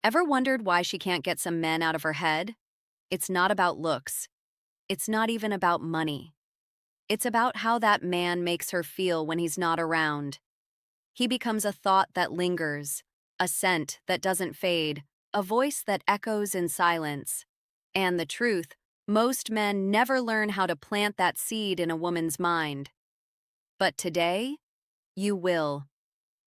Ever wondered why she can't get some men out of her head? It's not about looks. It's not even about money. It's about how that man makes her feel when he's not around. He becomes a thought that lingers, a scent that doesn't fade, a voice that echoes in silence. And the truth, most men never learn how to plant that seed in a woman's mind. But today, you will.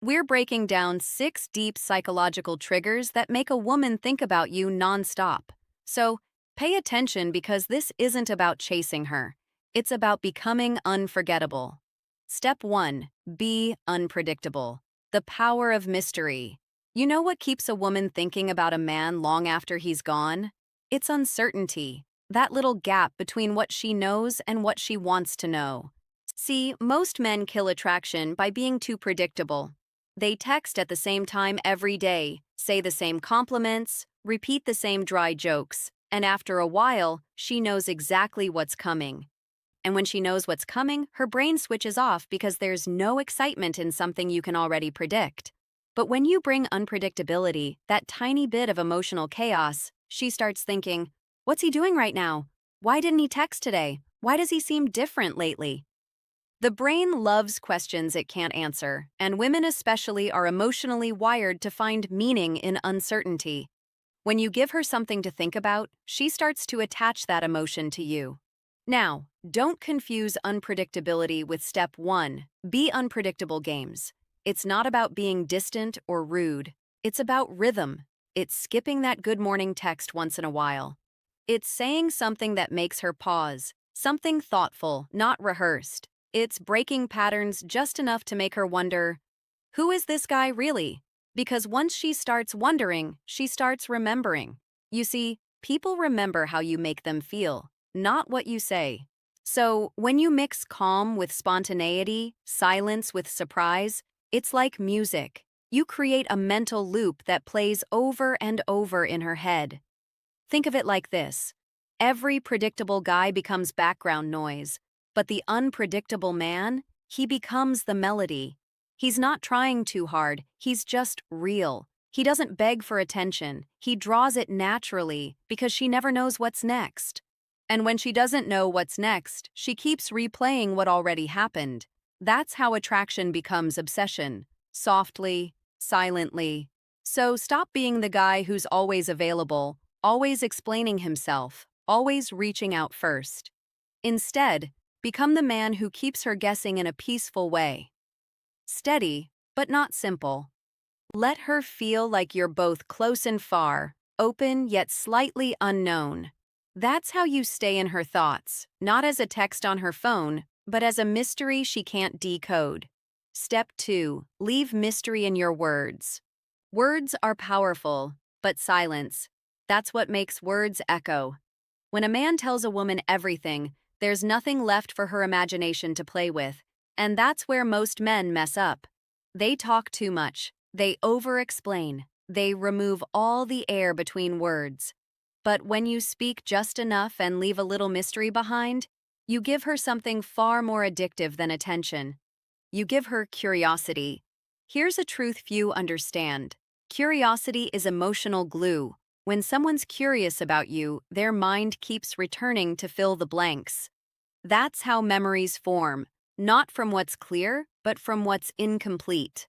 We're breaking down 6 deep psychological triggers that make a woman think about you nonstop. So, pay attention because this isn't about chasing her. It's about becoming unforgettable. Step 1. Be unpredictable. The power of mystery. You know what keeps a woman thinking about a man long after he's gone? It's uncertainty. That little gap between what she knows and what she wants to know. See, most men kill attraction by being too predictable. They text at the same time every day, say the same compliments, repeat the same dry jokes, and after a while, she knows exactly what's coming. And when she knows what's coming, her brain switches off because there's no excitement in something you can already predict. But when you bring unpredictability, that tiny bit of emotional chaos, she starts thinking, what's he doing right now? Why didn't he text today? Why does he seem different lately? The brain loves questions it can't answer, and women especially are emotionally wired to find meaning in uncertainty. When you give her something to think about, she starts to attach that emotion to you. Now, don't confuse unpredictability with step 1, be unpredictable games. It's not about being distant or rude. It's about rhythm. It's skipping that good morning text once in a while. It's saying something that makes her pause, something thoughtful, not rehearsed. It's breaking patterns just enough to make her wonder, who is this guy really? Because once she starts wondering, she starts remembering. You see, people remember how you make them feel, not what you say. So, when you mix calm with spontaneity, silence with surprise, it's like music. You create a mental loop that plays over and over in her head. Think of it like this. Every predictable guy becomes background noise, but the unpredictable man, he becomes the melody. He's not trying too hard, he's just real. He doesn't beg for attention, he draws it naturally because she never knows what's next. And when she doesn't know what's next, she keeps replaying what already happened. That's how attraction becomes obsession. Softly, silently. So stop being the guy who's always available, always explaining himself, always reaching out first. Instead, become the man who keeps her guessing in a peaceful way. Steady, but not simple. Let her feel like you're both close and far, open yet slightly unknown. That's how you stay in her thoughts, not as a text on her phone, but as a mystery she can't decode. Step 2. Leave mystery in your words. Words are powerful, but silence. That's what makes words echo. When a man tells a woman everything, there's nothing left for her imagination to play with, and that's where most men mess up. They talk too much, they over-explain, they remove all the air between words. But when you speak just enough and leave a little mystery behind, you give her something far more addictive than attention. You give her curiosity. Here's a truth few understand. Curiosity is emotional glue. When someone's curious about you, their mind keeps returning to fill the blanks. That's how memories form, not from what's clear, but from what's incomplete.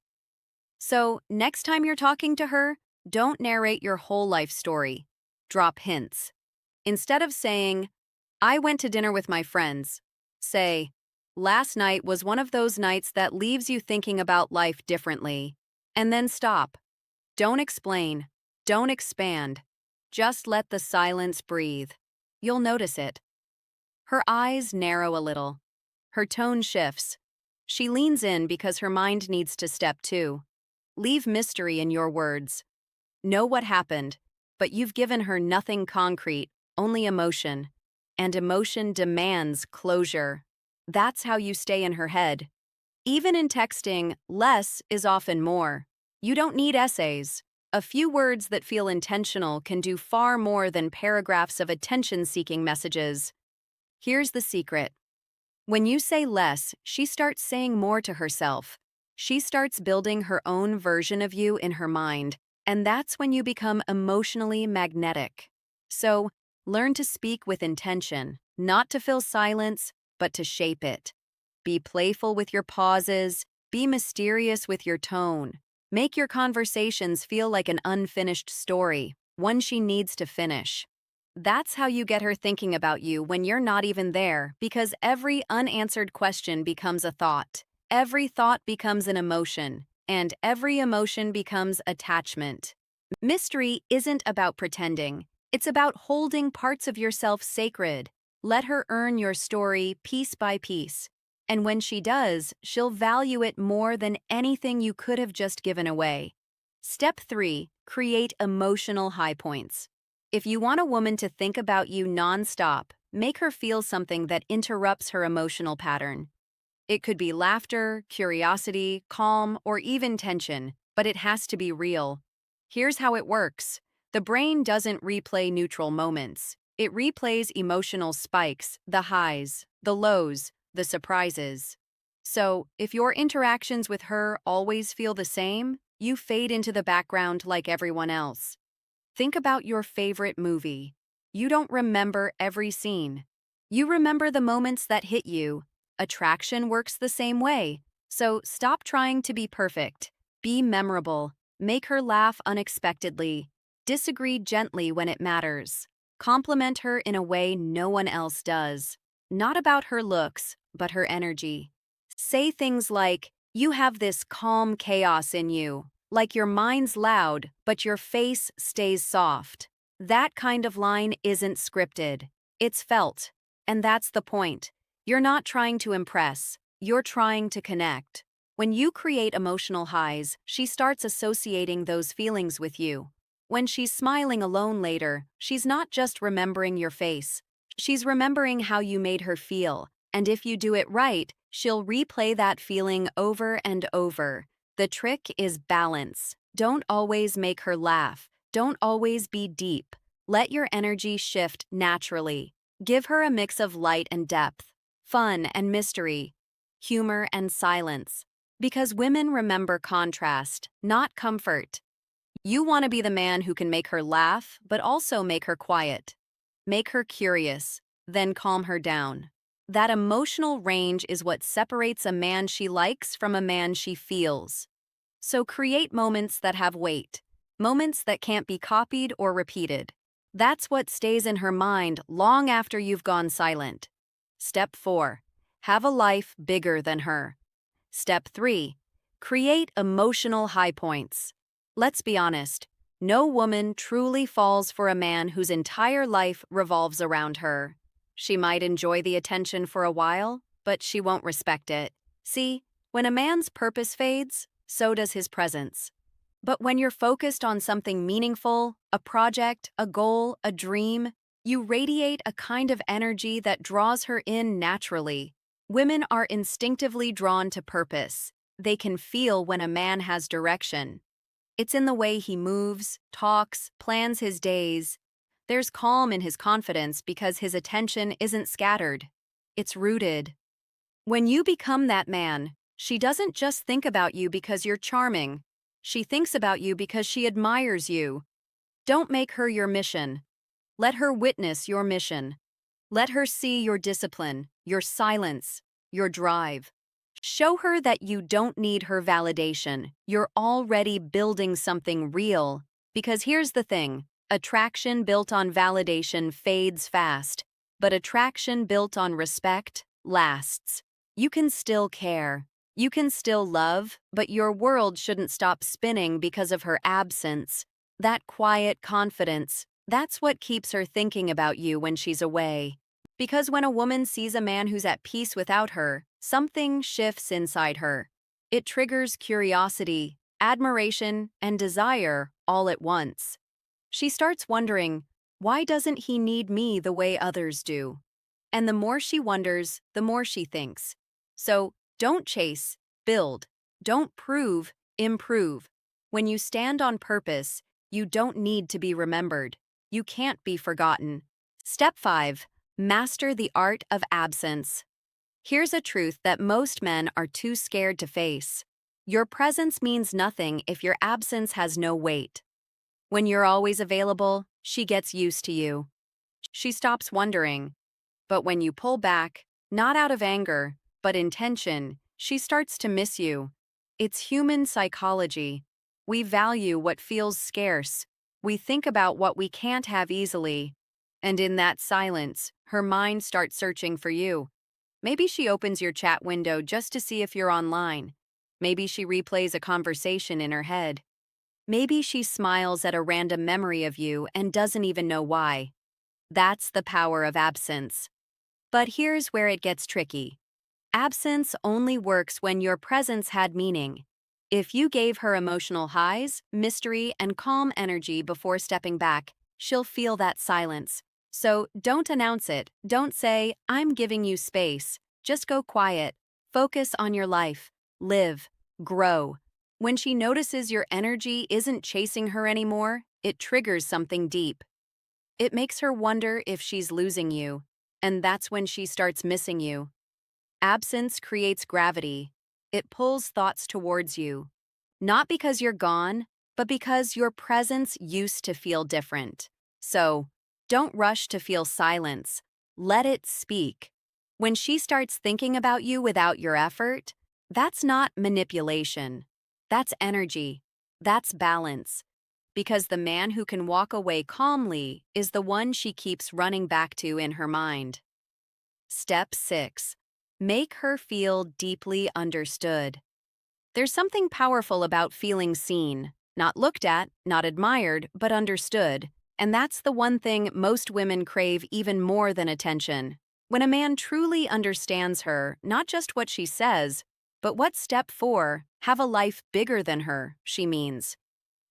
So, next time you're talking to her, don't narrate your whole life story. Drop hints. Instead of saying, I went to dinner with my friends, say, last night was one of those nights that leaves you thinking about life differently. And then stop. Don't explain. Don't expand. Just let the silence breathe. You'll notice it. Her eyes narrow a little. Her tone shifts. She leans in because her mind needs to step 2. Leave mystery in your words. Know what happened, but you've given her nothing concrete, only emotion. And emotion demands closure. That's how you stay in her head. Even in texting, less is often more. You don't need essays. A few words that feel intentional can do far more than paragraphs of attention-seeking messages. Here's the secret. When you say less, she starts saying more to herself. She starts building her own version of you in her mind, And that's when you become emotionally magnetic. So, learn to speak with intention, not to fill silence, but to shape it. Be playful with your pauses, be mysterious with your tone. Make your conversations feel like an unfinished story, one she needs to finish. That's how you get her thinking about you when you're not even there, because every unanswered question becomes a thought. Every thought becomes an emotion, and every emotion becomes attachment. Mystery isn't about pretending, it's about holding parts of yourself sacred. Let her earn your story piece by piece. And when she does, she'll value it more than anything you could have just given away. Step 3. Create emotional high points. If you want a woman to think about you nonstop, make her feel something that interrupts her emotional pattern. It could be laughter, curiosity, calm, or even tension, but it has to be real. Here's how it works. The brain doesn't replay neutral moments. It replays emotional spikes, the highs, the lows, the surprises. So, if your interactions with her always feel the same, you fade into the background like everyone else. Think about your favorite movie. You don't remember every scene. You remember the moments that hit you. Attraction works the same way. So stop trying to be perfect. Be memorable. Make her laugh unexpectedly. Disagree gently when it matters. Compliment her in a way no one else does. Not about her looks, but her energy. Say things like, "You have this calm chaos in you." Like your mind's loud, but your face stays soft. That kind of line isn't scripted. It's felt. And that's the point. You're not trying to impress. You're trying to connect. When you create emotional highs, she starts associating those feelings with you. When she's smiling alone later, she's not just remembering your face. She's remembering how you made her feel. And if you do it right, she'll replay that feeling over and over. The trick is balance. Don't always make her laugh. Don't always be deep. Let your energy shift naturally. Give her a mix of light and depth, fun and mystery, humor and silence. Because women remember contrast, not comfort. You want to be the man who can make her laugh, but also make her quiet. Make her curious, then calm her down. That emotional range is what separates a man she likes from a man she feels. So create moments that have weight, moments that can't be copied or repeated. That's what stays in her mind long after you've gone silent. Step 4. Have a life bigger than her. Step 3. Create emotional high points. Let's be honest, no woman truly falls for a man whose entire life revolves around her. She might enjoy the attention for a while, but she won't respect it. See, when a man's purpose fades, so does his presence. But when you're focused on something meaningful, a project, a goal, a dream, you radiate a kind of energy that draws her in naturally. Women are instinctively drawn to purpose. They can feel when a man has direction. It's in the way he moves, talks, plans his days. There's calm in his confidence because his attention isn't scattered. It's rooted. When you become that man, she doesn't just think about you because you're charming. She thinks about you because she admires you. Don't make her your mission. Let her witness your mission. Let her see your discipline, your silence, your drive. Show her that you don't need her validation. You're already building something real. Because here's the thing, attraction built on validation fades fast, but attraction built on respect lasts. You can still care. You can still love, but your world shouldn't stop spinning because of her absence. That quiet confidence, that's what keeps her thinking about you when she's away. Because when a woman sees a man who's at peace without her, something shifts inside her. It triggers curiosity, admiration, and desire all at once. She starts wondering, why doesn't he need me the way others do? And the more she wonders, the more she thinks. So, don't chase, build. Don't prove, improve. When you stand on purpose, you don't need to be remembered. You can't be forgotten. Step 5. Master the art of absence. Here's a truth that most men are too scared to face. Your presence means nothing if your absence has no weight. When you're always available, she gets used to you. She stops wondering. But when you pull back, not out of anger, but intention, she starts to miss you. It's human psychology. We value what feels scarce. We think about what we can't have easily. And in that silence, her mind starts searching for you. Maybe she opens your chat window just to see if you're online. Maybe she replays a conversation in her head. Maybe she smiles at a random memory of you and doesn't even know why. That's the power of absence. But here's where it gets tricky. Absence only works when your presence had meaning. If you gave her emotional highs, mystery, and calm energy before stepping back, she'll feel that silence. So don't announce it. Don't say, "I'm giving you space." Just go quiet. Focus on your life. Live. Grow. When she notices your energy isn't chasing her anymore, it triggers something deep. It makes her wonder if she's losing you, and that's when she starts missing you. Absence creates gravity. It pulls thoughts towards you. Not because you're gone, but because your presence used to feel different. So, don't rush to feel silence. Let it speak. When she starts thinking about you without your effort, that's not manipulation. That's energy. That's balance. Because the man who can walk away calmly is the one she keeps running back to in her mind. Step 6. Make her feel deeply understood. There's something powerful about feeling seen, not looked at, not admired, but understood. And that's the one thing most women crave even more than attention. When a man truly understands her, not just what she says, but what step 4, have a life bigger than her, she means.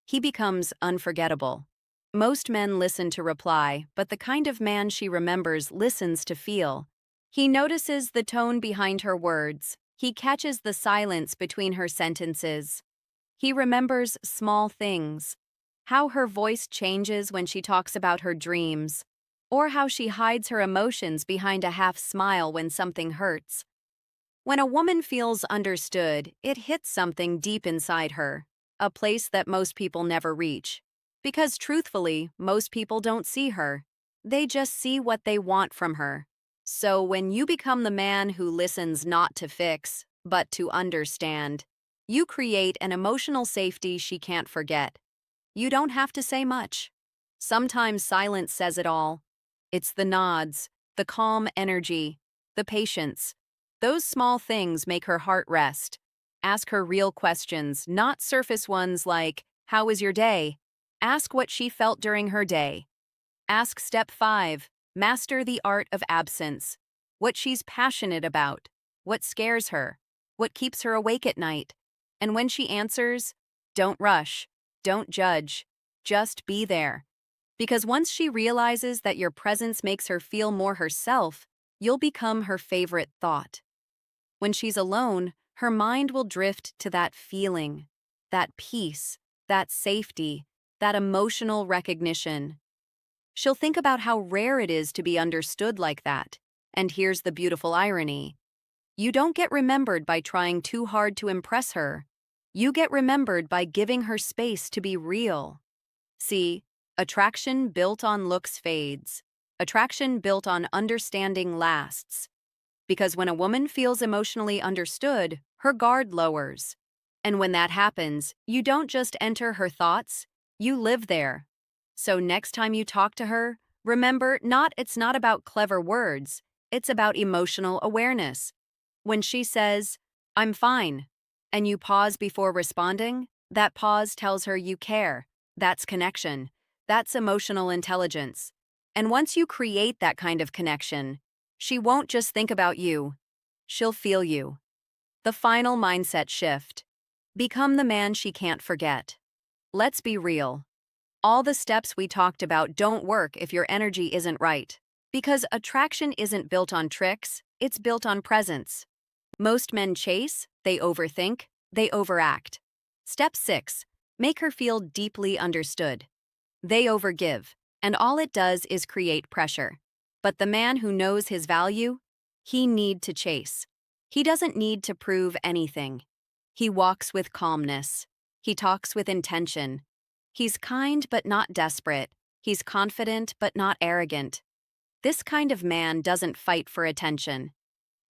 He becomes unforgettable. Most men listen to reply, but the kind of man she remembers listens to feel. He notices the tone behind her words. He catches the silence between her sentences. He remembers small things. How her voice changes when she talks about her dreams, or how she hides her emotions behind a half smile when something hurts. When a woman feels understood, it hits something deep inside her, a place that most people never reach. Because truthfully, most people don't see her. They just see what they want from her. So when you become the man who listens not to fix, but to understand, you create an emotional safety she can't forget. You don't have to say much. Sometimes silence says it all. It's the nods, the calm energy, the patience. Those small things make her heart rest. Ask her real questions, not surface ones like, "How was your day?" Ask what she felt during her day. Ask step 5, master the art of absence. What she's passionate about, what scares her, what keeps her awake at night. And when she answers, don't rush, don't judge, just be there. Because once she realizes that your presence makes her feel more herself, you'll become her favorite thought. When she's alone, her mind will drift to that feeling, that peace, that safety, that emotional recognition. She'll think about how rare it is to be understood like that. And here's the beautiful irony. You don't get remembered by trying too hard to impress her. You get remembered by giving her space to be real. See, attraction built on looks fades. Attraction built on understanding lasts. Because when a woman feels emotionally understood, her guard lowers. And when that happens, you don't just enter her thoughts, you live there. So next time you talk to her, remember it's not about clever words, it's about emotional awareness. When she says, "I'm fine," and you pause before responding, that pause tells her you care. That's connection. That's emotional intelligence. And once you create that kind of connection, she won't just think about you. She'll feel you. The final mindset shift. Become the man she can't forget. Let's be real. All the steps we talked about don't work if your energy isn't right. Because attraction isn't built on tricks, it's built on presence. Most men chase, they overthink, they overact. Step 6. Make her feel deeply understood. They overgive, and all it does is create pressure. But the man who knows his value, he need to chase. He doesn't need to prove anything. He walks with calmness. He talks with intention. He's kind but not desperate. He's confident but not arrogant. This kind of man doesn't fight for attention.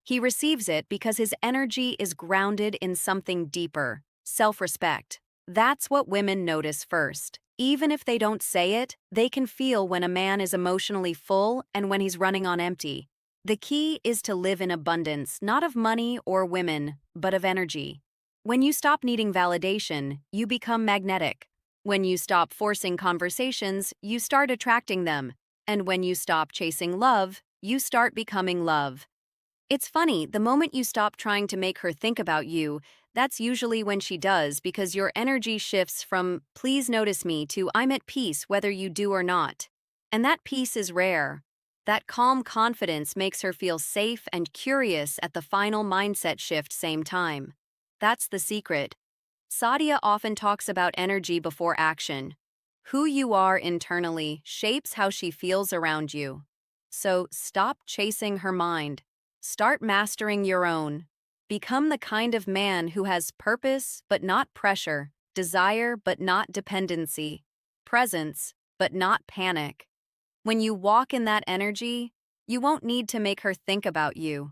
He receives it because his energy is grounded in something deeper, self-respect. That's what women notice first. Even if they don't say it, they can feel when a man is emotionally full and when he's running on empty. The key is to live in abundance, not of money or women, but of energy. When you stop needing validation, you become magnetic. When you stop forcing conversations, you start attracting them. And when you stop chasing love, you start becoming love. It's funny, the moment you stop trying to make her think about you, that's usually when she does, because your energy shifts from "please notice me" to "I'm at peace whether you do or not." And that peace is rare. That calm confidence makes her feel safe and curious at the final mindset shift same time. That's the secret. Sadia often talks about energy before action. Who you are internally shapes how she feels around you. So stop chasing her mind. Start mastering your own. Become the kind of man who has purpose but not pressure, desire but not dependency, presence but not panic. When you walk in that energy, you won't need to make her think about you.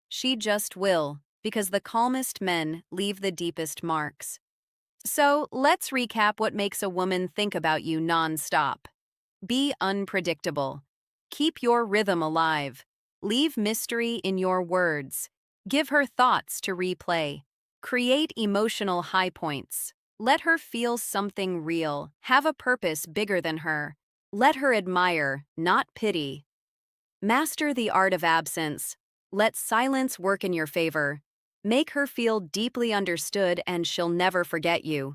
She just will, because the calmest men leave the deepest marks. So let's recap what makes a woman think about you non-stop. Be unpredictable. Keep your rhythm alive. Leave mystery in your words. Give her thoughts to replay. Create emotional high points. Let her feel something real. Have a purpose bigger than her. Let her admire, not pity. Master the art of absence. Let silence work in your favor. Make her feel deeply understood and she'll never forget you.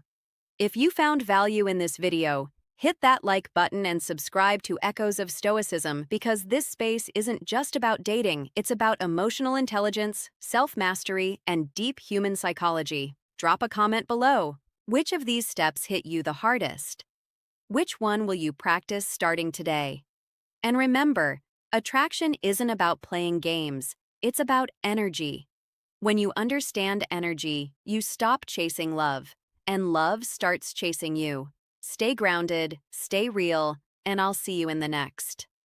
If you found value in this video, hit that like button and subscribe to Echoes of Stoicism, because this space isn't just about dating, it's about emotional intelligence, self-mastery, and deep human psychology. Drop a comment below. Which of these steps hit you the hardest? Which one will you practice starting today? And remember, attraction isn't about playing games, it's about energy. When you understand energy, you stop chasing love, and love starts chasing you. Stay grounded, stay real, and I'll see you in the next.